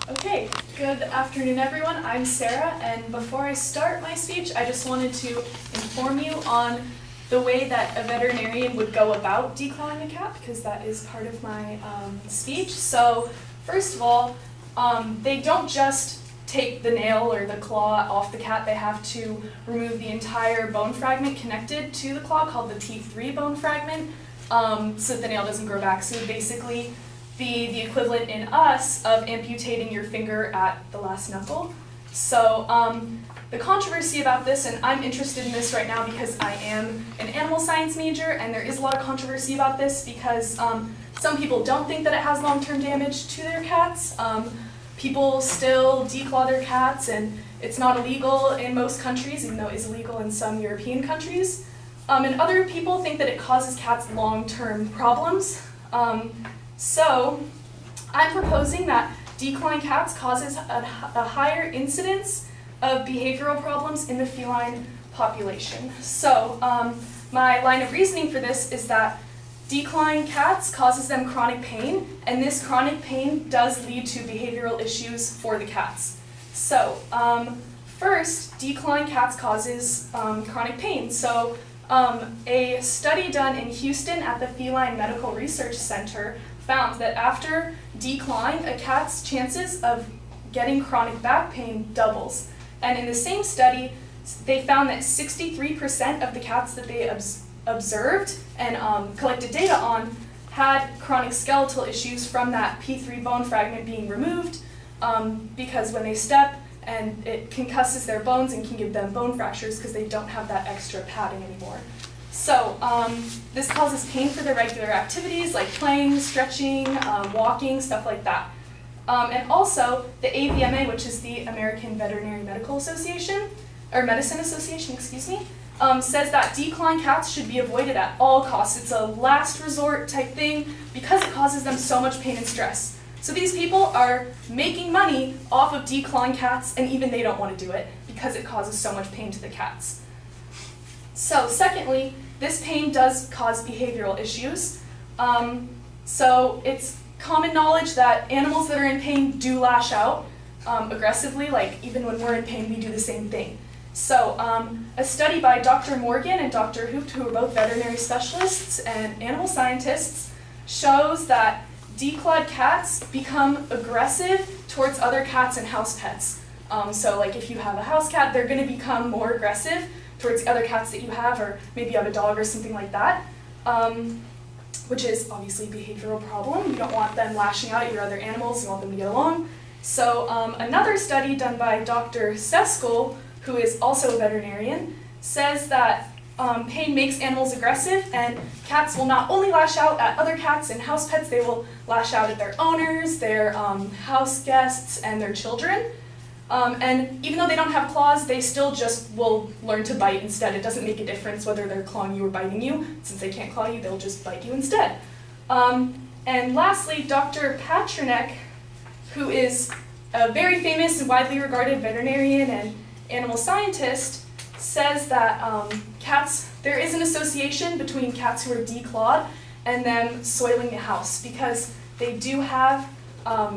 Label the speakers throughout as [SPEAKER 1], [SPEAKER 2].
[SPEAKER 1] Okay, good afternoon everyone. I'm Sarah, and before I start my speech, I just wanted to inform you on the way that a veterinarian would go about declawing a cat, because that is part of my speech. So first of all, they don't just take the nail or the claw off the cat. They have to remove the entire bone fragment connected to the claw, called the T3 bone fragment, so that the nail doesn't grow back. So basically be the equivalent in us of amputating your finger at the last knuckle. So the controversy about this, and I'm interested in this right now because I am an animal science major, and there is a lot of controversy about this because some people don't think that it has long-term damage to their cats. People still declaw their cats, and it's not illegal in most countries, even though it is illegal in some European countries. And other people think that it causes cats long-term problems. So I'm proposing that declawing cats causes a higher incidence of behavioral problems in the feline population. So my line of reasoning for this is that declawing cats causes them chronic pain, and this chronic pain does lead to behavioral issues for the cats. So first, declawing cats causes chronic pain. So a study done in Houston at the Feline Medical Research Center found that after declawing, a cat's chances of getting chronic back pain doubles. And in the same study, they found that 63% of the cats that they observed and collected data on had chronic skeletal issues from that P3 bone fragment being removed, because when they step, and it concusses their bones and can give them bone fractures because they don't have that extra padding anymore. So this causes pain for their regular activities like playing, stretching, walking, stuff like that. And also the AVMA, which is the American Veterinary Medical Association, or Medicine Association, excuse me, says that declawing cats should be avoided at all costs. It's a last resort type thing because it causes them so much pain and stress. So these people are making money off of declawing cats, and even they don't want to do it because it causes so much pain to the cats. So secondly, this pain does cause behavioral issues. So it's common knowledge that animals that are in pain do lash out aggressively. Like even when we're in pain, we do the same thing. So a study by Dr. Morgan and Dr. Hoopt, who are both veterinary specialists and animal scientists, shows that declawed cats become aggressive towards other cats and house pets. So like if you have a house cat, they're going to become more aggressive towards the other cats that you have, or maybe you have a dog or something like that, which is obviously a behavioral problem. You don't want them lashing out at your other animals, you want them to get along. So another study done by Dr. Seskull, who is also a veterinarian, says that pain makes animals aggressive, and cats will not only lash out at other cats and house pets, they will lash out at their owners, their house guests, and their children. And even though they don't have claws, they still just will learn to bite instead. It doesn't make a difference whether they're clawing you or biting you. Since they can't claw you, they'll just bite you instead. And lastly, Dr. Patronek, who is a very famous and widely regarded veterinarian and animal scientist, says that there is an association between cats who are declawed and them soiling the house, because they do have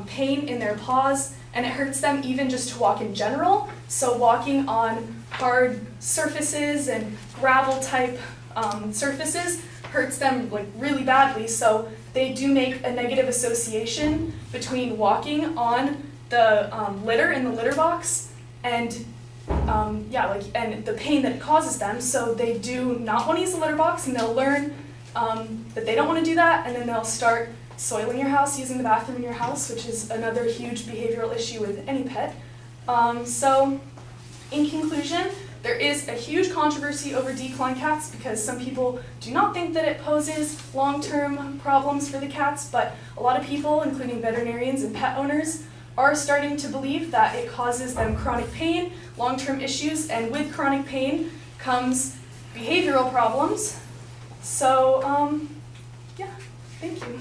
[SPEAKER 1] pain in their paws, and it hurts them even just to walk in general. So walking on hard surfaces and gravel type surfaces hurts them like really badly. So they do make a negative association between walking on the litter in the litter box and and the pain that it causes them. So they do not want to use the litter box, and they'll learn that they don't want to do that, and then they'll start soiling your house, using the bathroom in your house, which is another huge behavioral issue with any pet. So in conclusion, there is a huge controversy over declawing cats because some people do not think that it poses long-term problems for the cats, but a lot of people, including veterinarians and pet owners, are starting to believe that it causes them chronic pain, long-term issues, and with chronic pain comes behavioral problems. So, yeah, thank you.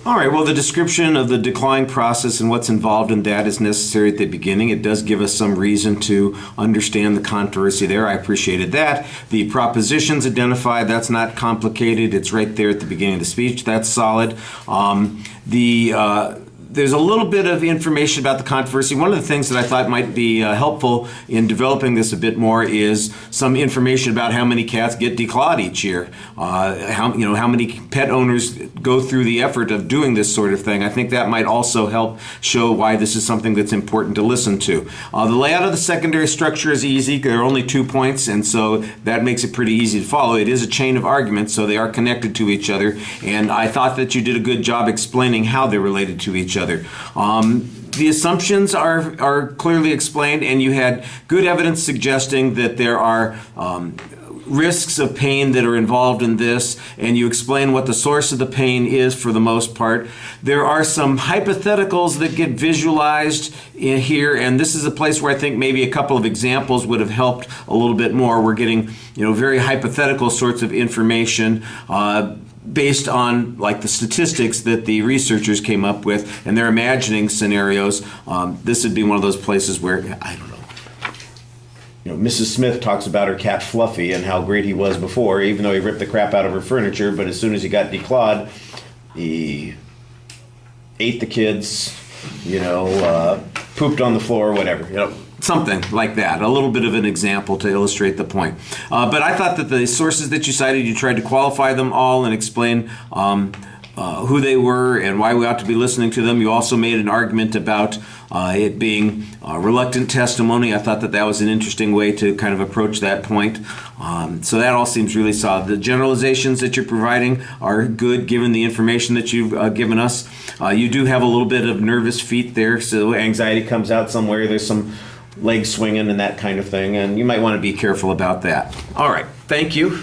[SPEAKER 2] All right, well, the description of the decline process and what's involved in that is necessary at the beginning. It does give us some reason to understand the controversy there. I appreciated that. The propositions identified, that's not complicated. It's right there at the beginning of the speech. That's solid. There's a little bit of information about the controversy. One of the things that I thought might be helpful in developing this a bit more is some information about how many cats get declawed each year. How many pet owners go through the effort of doing this sort of thing. I think that might also help show why this is something that's important to listen to. The layout of the secondary structure is easy. There are only 2 points, and so that makes it pretty easy to follow. It is a chain of arguments, so they are connected to each other, and I thought that you did a good job explaining how they're related to each other. The assumptions are clearly explained, and you had good evidence suggesting that there are risks of pain that are involved in this, and you explain what the source of the pain is for the most part. There are some hypotheticals that get visualized in here, and this is a place where I think maybe a couple of examples would have helped a little bit more. We're getting, very hypothetical sorts of information based on like the statistics that the researchers came up with, and they're imagining scenarios. This would be one of those places where, I don't know. Mrs. Smith talks about her cat Fluffy and how great he was before, even though he ripped the crap out of her furniture, but as soon as he got declawed, he ate the kids, pooped on the floor, whatever, something like that, a little bit of an example to illustrate the point. But I thought that the sources that you cited, you tried to qualify them all and explain who they were and why we ought to be listening to them. You also made an argument about it being reluctant testimony. I thought that that was an interesting way to kind of approach that point. So that all seems really solid. The generalizations that you're providing are good given the information that you've given us. You do have a little bit of nervous feet there, so anxiety comes out somewhere. There's some leg swinging and that kind of thing, and you might want to be careful about that. All right, thank you.